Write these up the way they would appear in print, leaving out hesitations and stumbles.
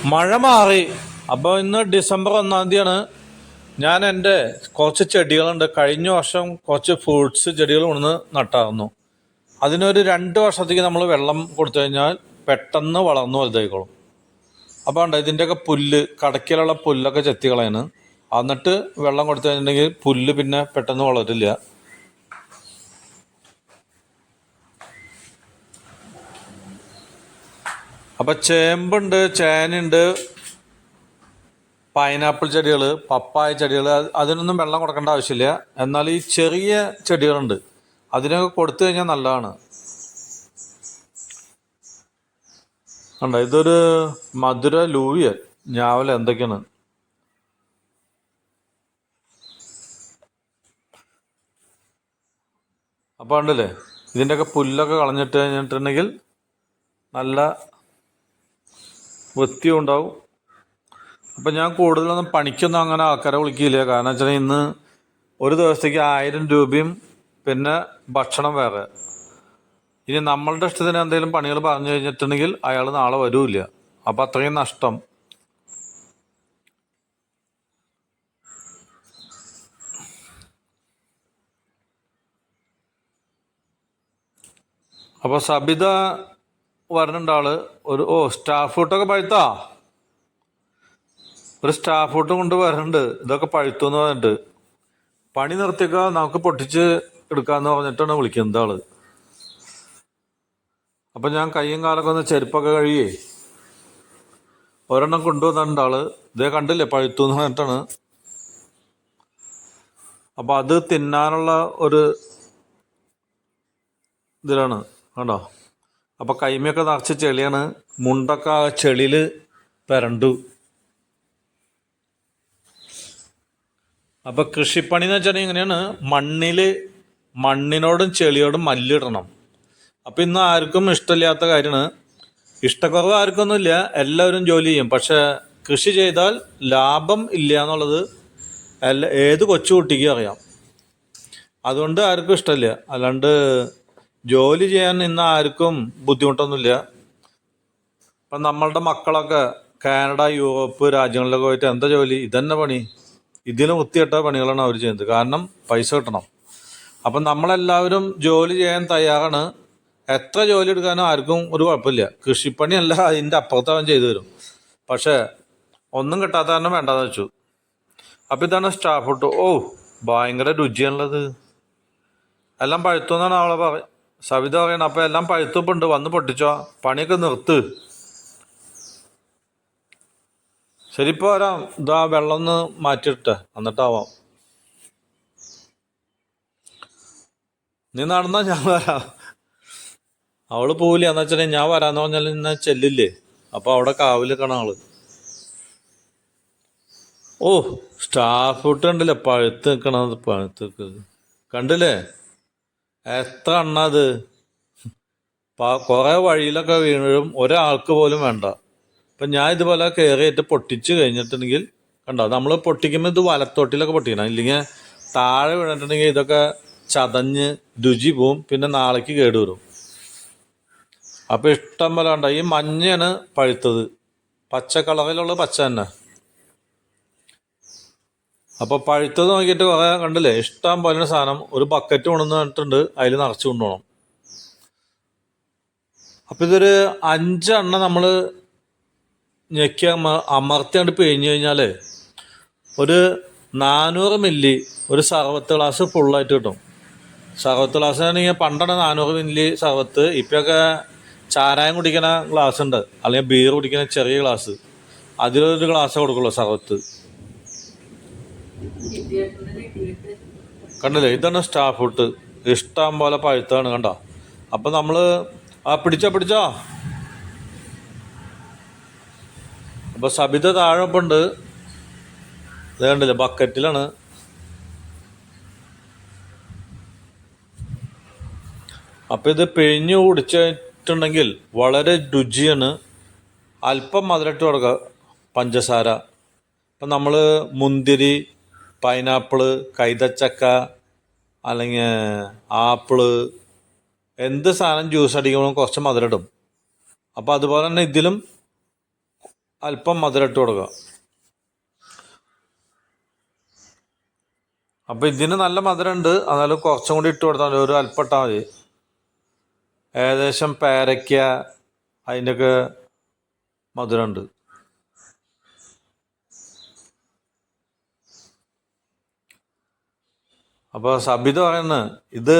മഴ മാറി. അപ്പോൾ ഇന്ന് ഡിസംബർ 1-ാം തീയതിയാണ്. ഞാൻ എൻ്റെ കുറച്ച് ചെടികളുണ്ട്. കഴിഞ്ഞ വർഷം കുറച്ച് ഫ്രൂട്ട്സ് ചെടികൾ കൊണ്ടുവന്ന് നട്ടായിരുന്നു. അതിനൊരു 2 വർഷത്തേക്ക് നമ്മൾ വെള്ളം കൊടുത്തു കഴിഞ്ഞാൽ പെട്ടെന്ന് വളർന്നു വലുതായിക്കോളും. അപ്പോൾ ഉണ്ട് ഇതിൻ്റെയൊക്കെ പുല്ല്, കടക്കിലുള്ള പുല്ലൊക്കെ ചെത്തി കളയാണ്. എന്നിട്ട് വെള്ളം കൊടുത്തു കഴിഞ്ഞിട്ടുണ്ടെങ്കിൽ പുല്ല് പിന്നെ പെട്ടെന്ന് വളരില്ല. അപ്പം ചേമ്പുണ്ട്, ചേനയുണ്ട്, പൈനാപ്പിൾ ചെടികൾ, പപ്പായ ചെടികൾ, അതിനൊന്നും വെള്ളം കൊടുക്കേണ്ട ആവശ്യമില്ല. എന്നാൽ ഈ ചെറിയ ചെടികളുണ്ട്, അതിനൊക്കെ കൊടുത്തു കഴിഞ്ഞാൽ നല്ലതാണ്. ഉണ്ട് ഇതൊരു മധുര ലൂവിയ ഞാവല എന്തൊക്കെയാണ്. അപ്പോൾ ഉണ്ടല്ലേ ഇതിൻ്റെയൊക്കെ പുല്ലൊക്കെ കളഞ്ഞിട്ട് കഴിഞ്ഞിട്ടുണ്ടെങ്കിൽ നല്ല വൃത്തിയും ഉണ്ടാവും. അപ്പം ഞാൻ കൂടുതലൊന്നും പണിക്കൊന്നും അങ്ങനെ ആൾക്കാരെ വിളിക്കില്ല. കാരണം വെച്ചാൽ ഇന്ന് ഒരു ദിവസത്തേക്ക് 1000 രൂപയും പിന്നെ ഭക്ഷണം വേറെ. ഇനി നമ്മളുടെ ഇഷ്ടത്തിന് എന്തെങ്കിലും പണികൾ പറഞ്ഞു കഴിഞ്ഞിട്ടുണ്ടെങ്കിൽ അയാൾ നാളെ വരൂല്ല. അപ്പം അത്രയും നഷ്ടം. അപ്പോൾ സബിത വരണുണ്ട് ആള്. സ്റ്റാഫ് ഫുഡൊക്കെ പഴുത്താ. ഒരു സ്റ്റാഫ് ഫുഡ് കൊണ്ട് വരണുണ്ട്. ഇതൊക്കെ പഴുത്തു എന്ന് പറഞ്ഞിട്ട് പണി നിർത്തിയേക്കുക, നമുക്ക് പൊട്ടിച്ച് എടുക്കാന്ന് പറഞ്ഞിട്ടാണ് വിളിക്കുന്നത് ആള്. അപ്പം ഞാൻ കയ്യും കാലൊക്കെ ഒന്ന് ചെരുപ്പൊക്കെ കഴിയേ ഒരെണ്ണം കൊണ്ടുവന്നിട്ടുണ്ട് ആള്. ഇതേ കണ്ടില്ലേ പഴുത്തു എന്ന് പറഞ്ഞിട്ടാണ്. അപ്പം അത് തിന്നാനുള്ള ഒരു ഇതിലാണ് കണ്ടോ. അപ്പം കൈമയൊക്കെ നിറച്ച് ചെളിയാണ്, മുണ്ടൊക്കെ ആ ചെളിയിൽ പെരണ്ടു. അപ്പം കൃഷിപ്പണി എന്ന് വെച്ചാൽ ഇങ്ങനെയാണ്, മണ്ണിനോടും ചെളിയോടും മല്ലിടണം. അപ്പം ഇന്ന് ആർക്കും ഇഷ്ടമില്ലാത്ത കാര്യമാണ്. ഇഷ്ടക്കുറവ് ആർക്കൊന്നുമില്ല, എല്ലാവരും ജോലി ചെയ്യും. പക്ഷെ കൃഷി ചെയ്താൽ ലാഭം ഇല്ല എന്നുള്ളത് ഏത് കൊച്ചുകുട്ടിക്കും അറിയാം. അതുകൊണ്ട് ആർക്കും ഇഷ്ടമില്ല. അല്ലാണ്ട് ജോലി ചെയ്യാൻ ഇന്ന് ആർക്കും ബുദ്ധിമുട്ടൊന്നുമില്ല. ഇപ്പം നമ്മളുടെ മക്കളൊക്കെ കാനഡ, യൂറോപ്പ് രാജ്യങ്ങളിലൊക്കെ പോയിട്ട് എന്താ ജോലി? ഇതന്നെ പണി. ഇതിലും വൃത്തികെട്ട പണികളാണ് അവർ ചെയ്യുന്നത്. കാരണം പൈസ കിട്ടണം. അപ്പം നമ്മളെല്ലാവരും ജോലി ചെയ്യാൻ തയ്യാറാണ്. എത്ര ജോലി എടുക്കാനും ആർക്കും ഒരു കുഴപ്പമില്ല. കൃഷിപ്പണിയല്ല, അതിൻ്റെ അപ്പുറത്ത് അവൻ ചെയ്തു തരും. പക്ഷേ ഒന്നും കിട്ടാത്ത കാരണം വേണ്ടെന്ന് വെച്ചു. അപ്പം ഇതാണ് സ്റ്റാഫ് ഫുഡ്. ഭയങ്കര രുചിയാണുള്ളത്. എല്ലാം പഴുത്തു എന്നാണ് അവളെ സവിത പറയണം. അപ്പം എല്ലാം പഴുത്തുപ്പുണ്ട്, വന്ന് പൊട്ടിച്ചോ, പണിയൊക്കെ നിർത്ത്. ശരി, ഇപ്പോൾ വരാം. ഇതാ വെള്ളം ഒന്ന് മാറ്റിയിട്ടെ, എന്നിട്ടാവാം. നീ നടന്നാ ഞാൻ വരാം. അവള് പോവില്ല. എന്ന് വെച്ചാൽ ഞാൻ വരാന്ന് പറഞ്ഞാൽ ഇന്ന ചെല്ലില്ലേ. അപ്പോൾ അവിടെ കാവിലേക്കാണ് ആള്. സ്റ്റാഫ് ഫുഡ് കണ്ടില്ലേ പഴുത്ത് നിൽക്കണത്. കണ്ടില്ലേ എത്ര എണ്ണ അത്. കുറെ വഴിയിലൊക്കെ വീണും ഒരാൾക്ക് പോലും വേണ്ട. അപ്പം ഞാൻ ഇതുപോലെ കയറിയിട്ട് പൊട്ടിച്ച് കഴിഞ്ഞിട്ടുണ്ടെങ്കിൽ കണ്ടോ, നമ്മൾ പൊട്ടിക്കുമ്പോൾ ഇത് വലത്തോട്ടിലൊക്കെ പൊട്ടിക്കണം. ഇല്ലെങ്കിൽ താഴെ വീണിട്ടുണ്ടെങ്കിൽ ഇതൊക്കെ ചതഞ്ഞ് രുചി പോവും, പിന്നെ നാളേക്ക് കേടുവരും. അപ്പം ഇഷ്ടം പോലെ ഉണ്ടോ. ഈ മഞ്ഞയാണ് പഴുത്തത്, പച്ച കളറിലുള്ള പച്ച തന്നെ. അപ്പോൾ പഴുത്തത് നോക്കിയിട്ട് കുറേ കണ്ടില്ലേ, ഇഷ്ടം പോലെ സാധനം. ഒരു ബക്കറ്റ് കൊണ്ടുവന്നിട്ടുണ്ട്, അതിൽ നിറച്ച് കൊണ്ടുപോകണം. അപ്പം ഇതൊരു 5 എണ്ണം നമ്മൾ ഞെക്കി അമർത്തിയാണ്ട് പിഴിഞ്ഞു കഴിഞ്ഞാൽ ഒരു 400 മില്ലി ഒരു സർവത്ത് ഗ്ലാസ് ഫുള്ളായിട്ട് കിട്ടും. സർവത്ത് ഗ്ലാസ് ആണെങ്കിൽ പണ്ടാണ് 400 മില്ലി സർവത്ത്. ഇപ്പൊക്കെ ചാരായം കുടിക്കുന്ന ഗ്ലാസ് ഉണ്ട്, അല്ലെങ്കിൽ ബീർ കുടിക്കുന്ന ചെറിയ ഗ്ലാസ്, അതിലൊരു ഗ്ലാസ് കൊടുക്കുള്ളൂ സർവത്ത്. കണ്ടില്ലേ, ഇതാണ് സ്റ്റാഫ് ഫുഡ്. ഇഷ്ടം പോലെ പഴുത്താണ് കണ്ടോ. അപ്പം നമ്മൾ പിടിച്ചോ. അപ്പോൾ സബിത താഴെ ഒപ്പം ഉണ്ട്. ഇത് കണ്ടില്ലേ ബക്കറ്റിലാണ്. അപ്പം ഇത് പിഴിഞ്ഞ് കുടിച്ചിട്ടുണ്ടെങ്കിൽ വളരെ രുചിയാണ്. അല്പം മധുരട്ട് കൊടുക്കുക, പഞ്ചസാര. ഇപ്പം നമ്മൾ മുന്തിരി, പൈനാപ്പിള്, കൈതച്ചക്ക, അല്ലെങ്കിൽ ആപ്പിള്, എന്ത് സാധനം ജ്യൂസ് അടിക്കുമ്പോഴും കുറച്ച് മധുരം ഇടും. അപ്പോൾ അതുപോലെ തന്നെ ഇതിലും അല്പം മധുരം ഇട്ട് കൊടുക്കുക. അപ്പോൾ ഇതിന് നല്ല മധുരം ഉണ്ട്, എന്നാലും കുറച്ചും കൂടി ഇട്ട് കൊടുത്താൽ മതി, ഒരു അല്പം ഇട്ടാൽ മതി. ഏകദേശം പേരയ്ക്ക അതിൻ്റെയൊക്കെ മധുരമുണ്ട്. അപ്പോൾ സബിത പറയുന്നത് ഇത്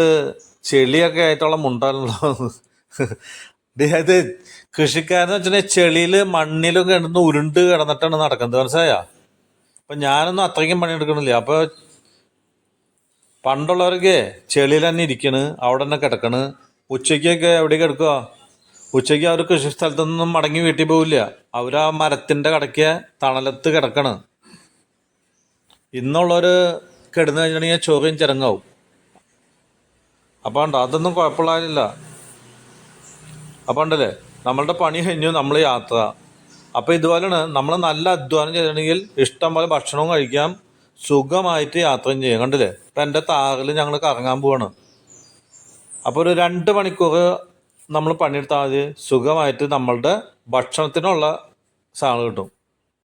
ചെളിയൊക്കെ ആയിട്ടുള്ള മുണ്ടാണല്ലോ. ഇത് കൃഷിക്കാരെന്ന് വെച്ചിട്ടുണ്ടെങ്കിൽ ചെളിയിൽ മണ്ണിലും കിടന്ന് ഉരുണ്ട് കിടന്നിട്ടാണ് നടക്കുന്നത്, മനസ്സിലായ? അപ്പം ഞാനൊന്നും അത്രയ്ക്കും പണിയെടുക്കണില്ല. അപ്പോൾ പണ്ടുള്ളവർക്ക് ചെളിയിൽ തന്നെ ഇരിക്കണ്, അവിടെ തന്നെ കിടക്കണ്. ഉച്ചയ്ക്കൊക്കെ എവിടെ കിടക്കുക? ഉച്ചയ്ക്ക് അവർ കൃഷി സ്ഥലത്തൊന്നും മടങ്ങി വീട്ടിൽ പോവില്ല, അവർ ആ മരത്തിൻ്റെ കടയ്ക്ക് തണലത്ത് കിടക്കണ്. ഇന്നുള്ളവർ കിടന്നു കഴിഞ്ഞിട്ടുണ്ടെങ്കിൽ ചൊറിയും ചിരങ്ങാവും. അപ്പോൾ ഉണ്ടോ, അതൊന്നും കുഴപ്പമുള്ളതില്ല. അപ്പോൾ ഉണ്ടല്ലേ, നമ്മളുടെ പണി കഴിഞ്ഞു, നമ്മൾ യാത്ര. അപ്പോൾ ഇതുപോലെയാണ് നമ്മൾ നല്ല അധ്വാനം ചെയ്തിട്ടുണ്ടെങ്കിൽ ഇഷ്ടം പോലെ ഭക്ഷണവും കഴിക്കാം, സുഖമായിട്ട് യാത്രയും ചെയ്യാം. കണ്ടില്ലേ, ഇപ്പം എൻ്റെ താറിൽ ഞങ്ങൾ കറങ്ങാൻ പോവാണ്. അപ്പോൾ ഒരു 2 മണിക്കൂർ നമ്മൾ പണിയെടുത്താൽ മതി, സുഖമായിട്ട് നമ്മളുടെ ഭക്ഷണത്തിനുള്ള സാധനം കിട്ടും.